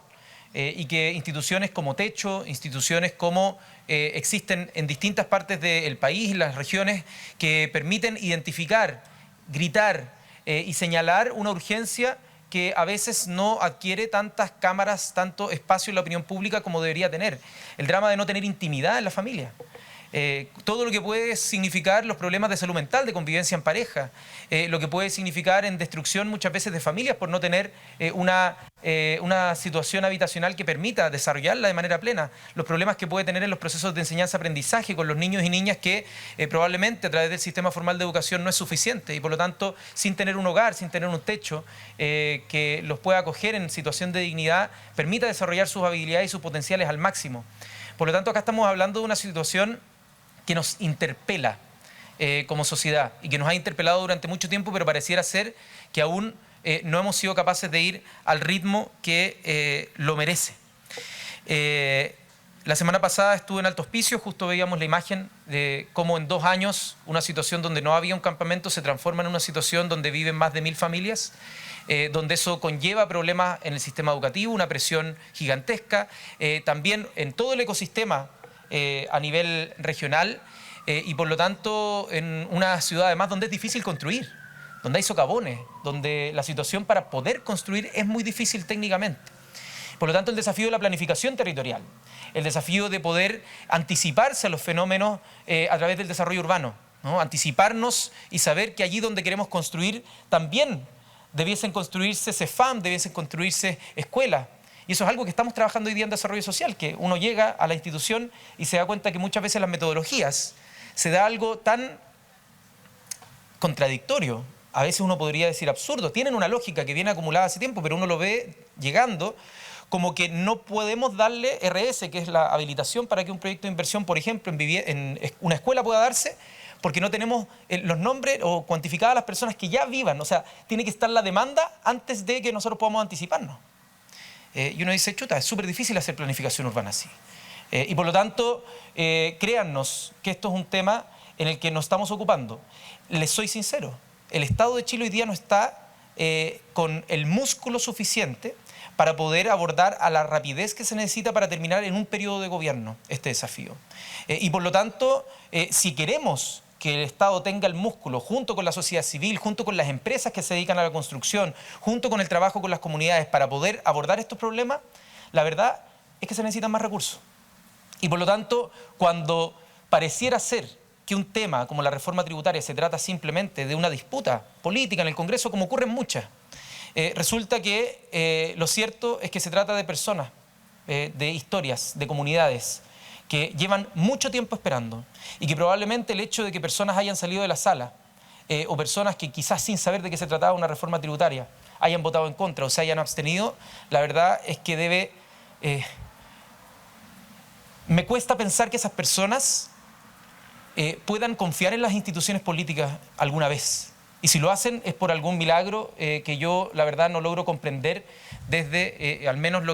Y que instituciones como Techo, instituciones como existen en distintas partes del país, las regiones, que permiten identificar, gritar y señalar una urgencia que a veces no adquiere tantas cámaras, tanto espacio en la opinión pública como debería tener. El drama de no tener intimidad en la familia. Todo lo que puede significar los problemas de salud mental, de convivencia en pareja, lo que puede significar en destrucción muchas veces de familias por no tener una situación habitacional que permita desarrollarla de manera plena, los problemas que puede tener en los procesos de enseñanza-aprendizaje con los niños y niñas que probablemente a través del sistema formal de educación no es suficiente y por lo tanto sin tener un hogar, sin tener un techo que los pueda acoger en situación de dignidad, permita desarrollar sus habilidades y sus potenciales al máximo. Por lo tanto, acá estamos hablando de una situación que nos interpela como sociedad y que nos ha interpelado durante mucho tiempo, pero pareciera ser que aún no hemos sido capaces de ir al ritmo que lo merece. La semana pasada estuve en Alto Hospicio, justo veíamos la imagen de cómo en 2 años una situación donde no había un campamento se transforma en una situación donde viven más de 1000 familias, donde eso conlleva problemas en el sistema educativo, una presión gigantesca, también en todo el ecosistema a nivel regional y por lo tanto en una ciudad además donde es difícil construir, donde hay socavones, donde la situación para poder construir es muy difícil técnicamente. Por lo tanto, el desafío de la planificación territorial, el desafío de poder anticiparse a los fenómenos a través del desarrollo urbano, ¿no? Anticiparnos y saber que allí donde queremos construir también debiesen construirse CEFAM, debiesen construirse escuelas. Y eso es algo que estamos trabajando hoy día en desarrollo social, que uno llega a la institución y se da cuenta que muchas veces las metodologías se da algo tan contradictorio, a veces uno podría decir absurdo, tienen una lógica que viene acumulada hace tiempo, pero uno lo ve llegando como que no podemos darle RS, que es la habilitación para que un proyecto de inversión, por ejemplo, en una escuela pueda darse, porque no tenemos los nombres o cuantificadas las personas que ya vivan. O sea, tiene que estar la demanda antes de que nosotros podamos anticiparnos. Y uno dice, chuta, es súper difícil hacer planificación urbana así. Y por lo tanto, créannos que esto es un tema en el que nos estamos ocupando. Les soy sincero, el Estado de Chile hoy día no está con el músculo suficiente para poder abordar a la rapidez que se necesita para terminar en un periodo de gobierno este desafío. Y por lo tanto, si queremos que el Estado tenga el músculo junto con la sociedad civil, junto con las empresas que se dedican a la construcción, junto con el trabajo con las comunidades para poder abordar estos problemas, la verdad es que se necesitan más recursos. Y por lo tanto, cuando pareciera ser que un tema como la reforma tributaria se trata simplemente de una disputa política en el Congreso, como ocurren muchas, resulta que lo cierto es que se trata de personas, de historias, de comunidades, que llevan mucho tiempo esperando y que probablemente el hecho de que personas hayan salido de la sala o personas que quizás sin saber de qué se trataba una reforma tributaria hayan votado en contra o se hayan abstenido, la verdad es que debe... me cuesta pensar que esas personas puedan confiar en las instituciones políticas alguna vez. Y si lo hacen es por algún milagro que yo, la verdad, no logro comprender desde al menos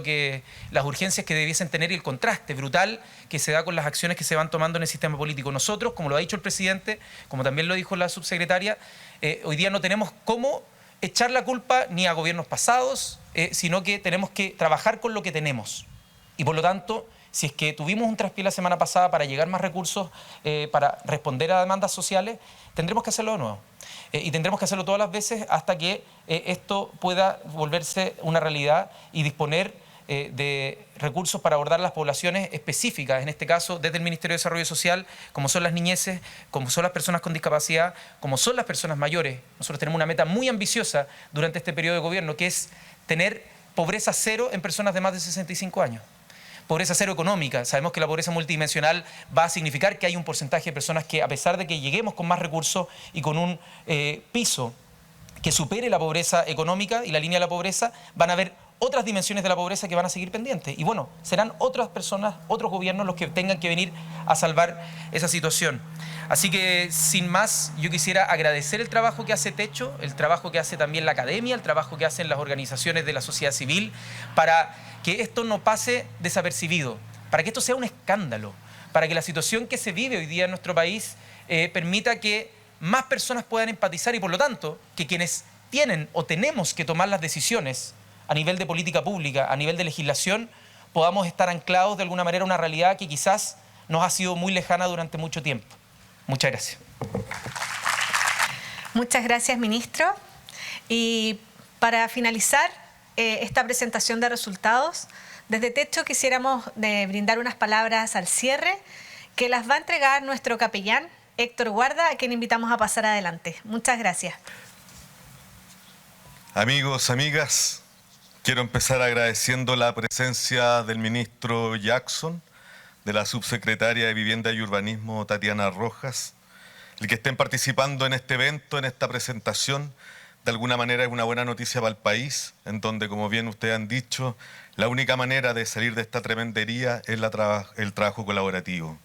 las urgencias que debiesen tener y el contraste brutal que se da con las acciones que se van tomando en el sistema político. Nosotros, como lo ha dicho el presidente, como también lo dijo la subsecretaria, hoy día no tenemos cómo echar la culpa ni a gobiernos pasados, sino que tenemos que trabajar con lo que tenemos. Y por lo tanto, si es que tuvimos un traspié la semana pasada para llegar más recursos, para responder a demandas sociales, tendremos que hacerlo de nuevo. Y tendremos que hacerlo todas las veces hasta que esto pueda volverse una realidad y disponer de recursos para abordar las poblaciones específicas, en este caso desde el Ministerio de Desarrollo Social, como son las niñeces, como son las personas con discapacidad, como son las personas mayores. Nosotros tenemos una meta muy ambiciosa durante este periodo de gobierno, que es tener pobreza cero en personas de más de 65 años. pobreza cero económica. Sabemos que la pobreza multidimensional va a significar que hay un porcentaje de personas que, a pesar de que lleguemos con más recursos y con un piso que supere la pobreza económica y la línea de la pobreza, van a haber otras dimensiones de la pobreza que van a seguir pendientes. Y bueno, serán otras personas, otros gobiernos los que tengan que venir a salvar esa situación. Así que, sin más, yo quisiera agradecer el trabajo que hace Techo, el trabajo que hace también la academia, el trabajo que hacen las organizaciones de la sociedad civil, para que esto no pase desapercibido, para que esto sea un escándalo, para que la situación que se vive hoy día en nuestro país permita que más personas puedan empatizar y, por lo tanto, que quienes tienen o tenemos que tomar las decisiones a nivel de política pública, a nivel de legislación, podamos estar anclados de alguna manera a una realidad que quizás nos ha sido muy lejana durante mucho tiempo. Muchas gracias. Muchas gracias, ministro. Y para finalizar esta presentación de resultados, desde Techo quisiéramos brindar unas palabras al cierre que las va a entregar nuestro capellán, Héctor Guarda, a quien invitamos a pasar adelante. Muchas gracias. Amigos, amigas, quiero empezar agradeciendo la presencia del ministro Jackson, de la subsecretaria de Vivienda y Urbanismo, Tatiana Rojas. El que estén participando en este evento, en esta presentación, de alguna manera es una buena noticia para el país, en donde, como bien ustedes han dicho, la única manera de salir de esta tremendería es el trabajo colaborativo.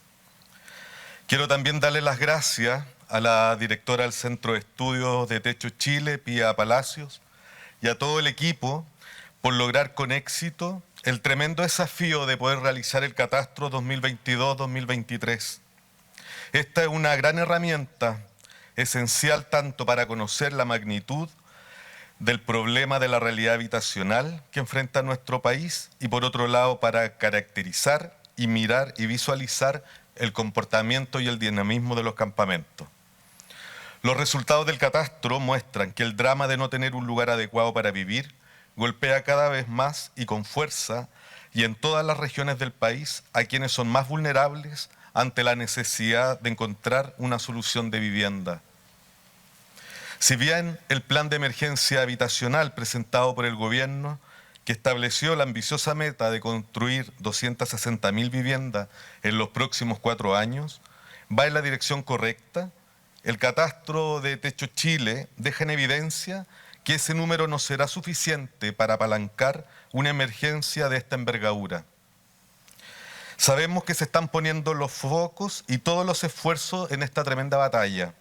Quiero también darle las gracias a la directora del Centro de Estudios de Techo Chile, Pía Palacios, y a todo el equipo por lograr con éxito el tremendo desafío de poder realizar el catastro 2022-2023. Esta es una gran herramienta esencial tanto para conocer la magnitud del problema de la realidad habitacional que enfrenta nuestro país y, por otro lado, para caracterizar y mirar y visualizar el comportamiento y el dinamismo de los campamentos. Los resultados del catastro muestran que el drama de no tener un lugar adecuado para vivir golpea cada vez más y con fuerza y en todas las regiones del país a quienes son más vulnerables ante la necesidad de encontrar una solución de vivienda. Si bien el plan de emergencia habitacional presentado por el gobierno, que estableció la ambiciosa meta de construir 260.000 viviendas en los próximos 4 años, va en la dirección correcta, el catastro de Techo Chile deja en evidencia que ese número no será suficiente para apalancar una emergencia de esta envergadura. Sabemos que se están poniendo los focos y todos los esfuerzos en esta tremenda batalla,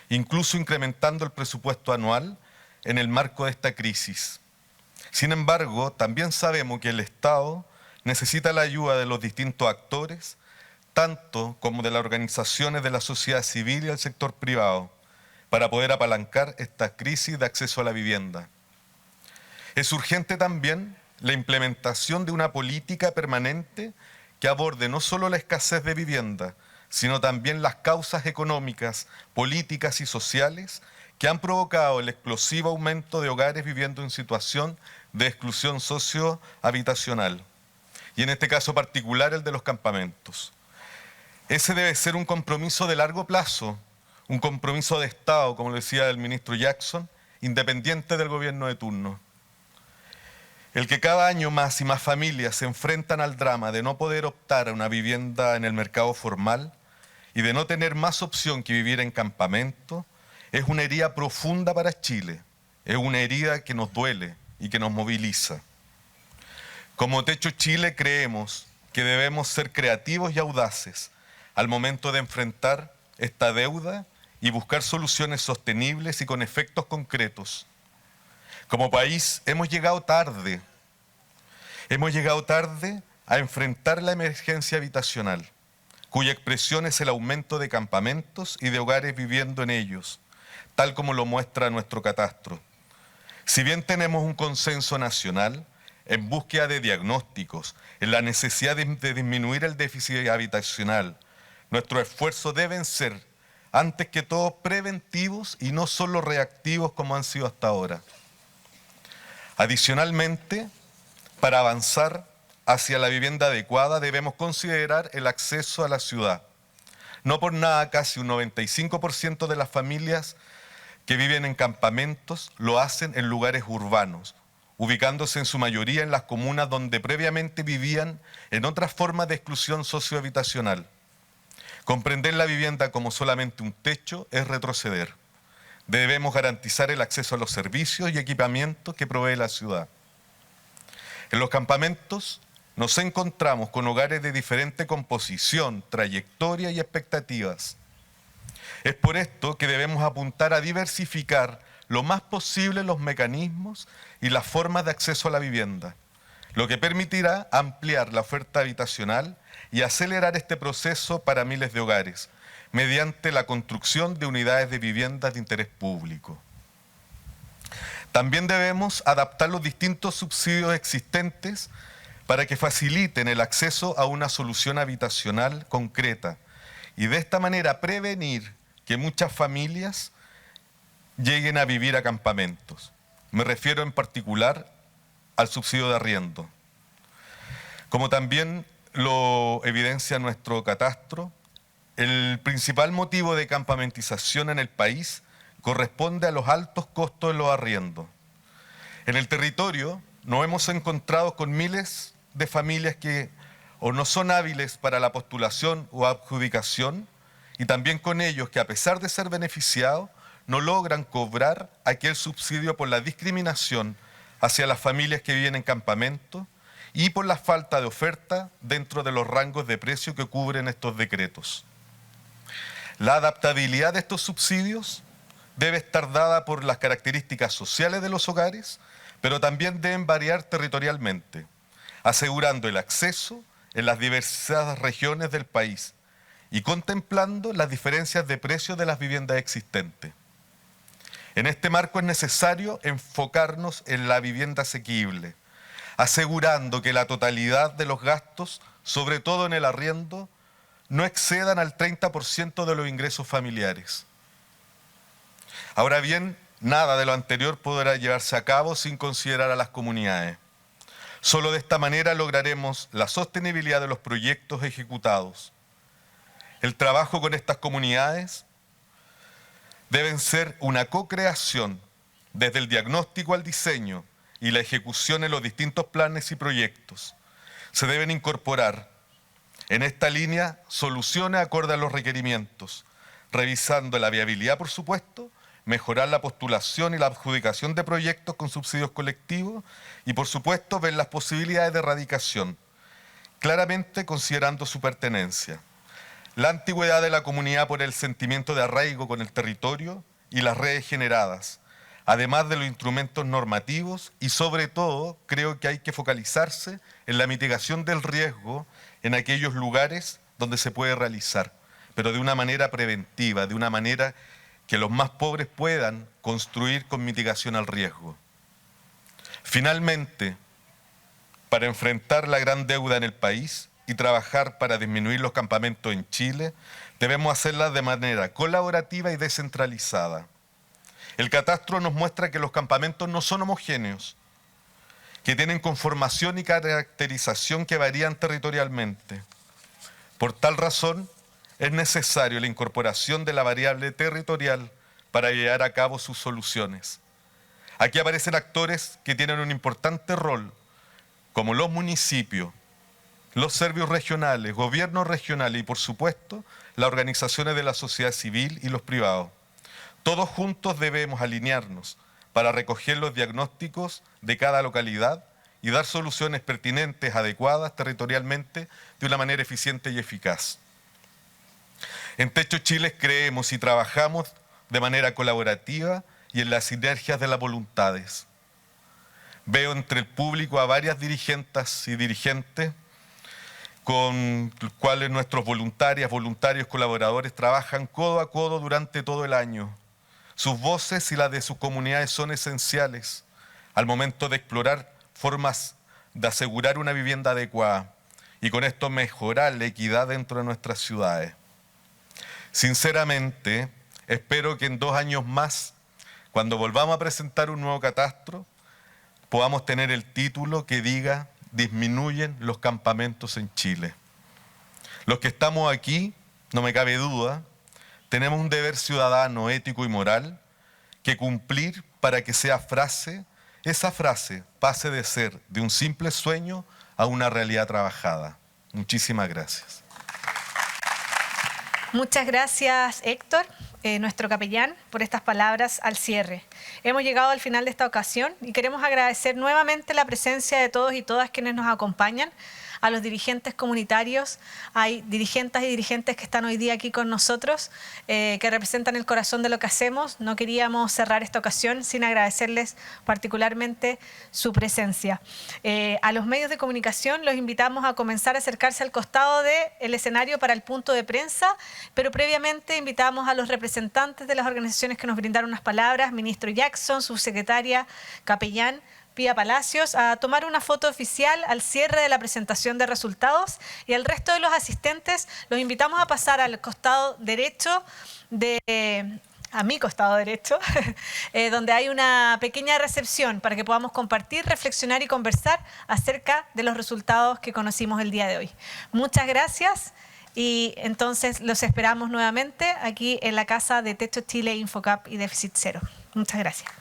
incluso incrementando el presupuesto anual en el marco de esta crisis. Sin embargo, también sabemos que el Estado necesita la ayuda de los distintos actores, tanto como de las organizaciones de la sociedad civil y el sector privado, para poder apalancar esta crisis de acceso a la vivienda. Es urgente también la implementación de una política permanente que aborde no solo la escasez de vivienda, sino también las causas económicas, políticas y sociales que han provocado el explosivo aumento de hogares viviendo en situación de exclusión sociohabitacional, y en este caso particular el de los campamentos. Ese debe ser un compromiso de largo plazo, un compromiso de Estado, como lo decía el ministro Jackson, independiente del gobierno de turno. El que cada año más y más familias se enfrentan al drama de no poder optar a una vivienda en el mercado formal y de no tener más opción que vivir en campamento, es una herida profunda para Chile, es una herida que nos duele y que nos moviliza. Como Techo Chile creemos que debemos ser creativos y audaces al momento de enfrentar esta deuda y buscar soluciones sostenibles y con efectos concretos. Como país hemos llegado tarde a enfrentar la emergencia habitacional, cuya expresión es el aumento de campamentos y de hogares viviendo en ellos, tal como lo muestra nuestro catastro. Si bien tenemos un consenso nacional en búsqueda de diagnósticos, en la necesidad de disminuir el déficit habitacional, nuestros esfuerzos deben ser, antes que todo, preventivos y no solo reactivos como han sido hasta ahora. Adicionalmente, para avanzar hacia la vivienda adecuada debemos considerar el acceso a la ciudad. No por nada, casi un 95% de las familias que viven en campamentos lo hacen en lugares urbanos, ubicándose en su mayoría en las comunas donde previamente vivían en otras formas de exclusión sociohabitacional. Comprender la vivienda como solamente un techo es retroceder. Debemos garantizar el acceso a los servicios y equipamientos que provee la ciudad. En los campamentos nos encontramos con hogares de diferente composición, trayectoria y expectativas. Es por esto que debemos apuntar a diversificar lo más posible los mecanismos y las formas de acceso a la vivienda, lo que permitirá ampliar la oferta habitacional y acelerar este proceso para miles de hogares, mediante la construcción de unidades de viviendas de interés público. También debemos adaptar los distintos subsidios existentes para que faciliten el acceso a una solución habitacional concreta y de esta manera prevenir que muchas familias lleguen a vivir a campamentos. Me refiero en particular al subsidio de arriendo. Como también lo evidencia nuestro catastro, el principal motivo de campamentización en el país corresponde a los altos costos de los arriendos. En el territorio nos hemos encontrado con miles de familias que o no son hábiles para la postulación o adjudicación, y también con ellos que, a pesar de ser beneficiados, no logran cobrar aquel subsidio por la discriminación hacia las familias que viven en campamento y por la falta de oferta dentro de los rangos de precio que cubren estos decretos. La adaptabilidad de estos subsidios debe estar dada por las características sociales de los hogares, pero también deben variar territorialmente, asegurando el acceso en las diversas regiones del país y contemplando las diferencias de precios de las viviendas existentes. En este marco es necesario enfocarnos en la vivienda asequible, asegurando que la totalidad de los gastos, sobre todo en el arriendo, no excedan al 30% de los ingresos familiares. Ahora bien, nada de lo anterior podrá llevarse a cabo sin considerar a las comunidades. Solo de esta manera lograremos la sostenibilidad de los proyectos ejecutados. El trabajo con estas comunidades deben ser una co-creación desde el diagnóstico al diseño y la ejecución en los distintos planes y proyectos. Se deben incorporar en esta línea soluciones acorde a los requerimientos, revisando la viabilidad, por supuesto, mejorar la postulación y la adjudicación de proyectos con subsidios colectivos y, por supuesto, ver las posibilidades de erradicación, claramente considerando su pertenencia. La antigüedad de la comunidad por el sentimiento de arraigo con el territorio y las redes generadas, además de los instrumentos normativos y, sobre todo, creo que hay que focalizarse en la mitigación del riesgo en aquellos lugares donde se puede realizar, pero de una manera preventiva, de una manera que los más pobres puedan construir con mitigación al riesgo. Finalmente, para enfrentar la gran deuda en el país y trabajar para disminuir los campamentos en Chile, debemos hacerla de manera colaborativa y descentralizada. El catastro nos muestra que los campamentos no son homogéneos, que tienen conformación y caracterización que varían territorialmente. Por tal razón, es necesario la incorporación de la variable territorial para llevar a cabo sus soluciones. Aquí aparecen actores que tienen un importante rol, como los municipios, los servicios regionales, gobiernos regionales y, por supuesto, las organizaciones de la sociedad civil y los privados. Todos juntos debemos alinearnos para recoger los diagnósticos de cada localidad y dar soluciones pertinentes, adecuadas territorialmente, de una manera eficiente y eficaz. En Techo Chile creemos y trabajamos de manera colaborativa y en las sinergias de las voluntades. Veo entre el público a varias dirigentes y dirigentes con los cuales nuestros voluntarios, colaboradores trabajan codo a codo durante todo el año. Sus voces y las de sus comunidades son esenciales al momento de explorar formas de asegurar una vivienda adecuada y con esto mejorar la equidad dentro de nuestras ciudades. Sinceramente, espero que en 2 años más, cuando volvamos a presentar un nuevo catastro, podamos tener el título que diga «Disminuyen los campamentos en Chile». Los que estamos aquí, no me cabe duda, tenemos un deber ciudadano, ético y moral que cumplir para que sea frase esa frase pase de ser de un simple sueño a una realidad trabajada. Muchísimas gracias. Muchas gracias, Héctor, nuestro capellán, por estas palabras al cierre. Hemos llegado al final de esta ocasión y queremos agradecer nuevamente la presencia de todos y todas quienes nos acompañan, a los dirigentes comunitarios. Hay dirigentes y dirigentes que están hoy día aquí con nosotros, que representan el corazón de lo que hacemos. No queríamos cerrar esta ocasión sin agradecerles particularmente su presencia. A los medios de comunicación los invitamos a comenzar a acercarse al costado del escenario para el punto de prensa, pero previamente invitamos a los representantes de las organizaciones que nos brindaron unas palabras, ministro Jackson, subsecretaria, capellán, Pía Palacios, a tomar una foto oficial al cierre de la presentación de resultados, y al resto de los asistentes los invitamos a pasar al costado derecho a mi costado derecho, donde hay una pequeña recepción para que podamos compartir, reflexionar y conversar acerca de los resultados que conocimos el día de hoy. Muchas gracias y entonces los esperamos nuevamente aquí en la casa de Techo Chile, Infocap y Déficit Cero. Muchas gracias.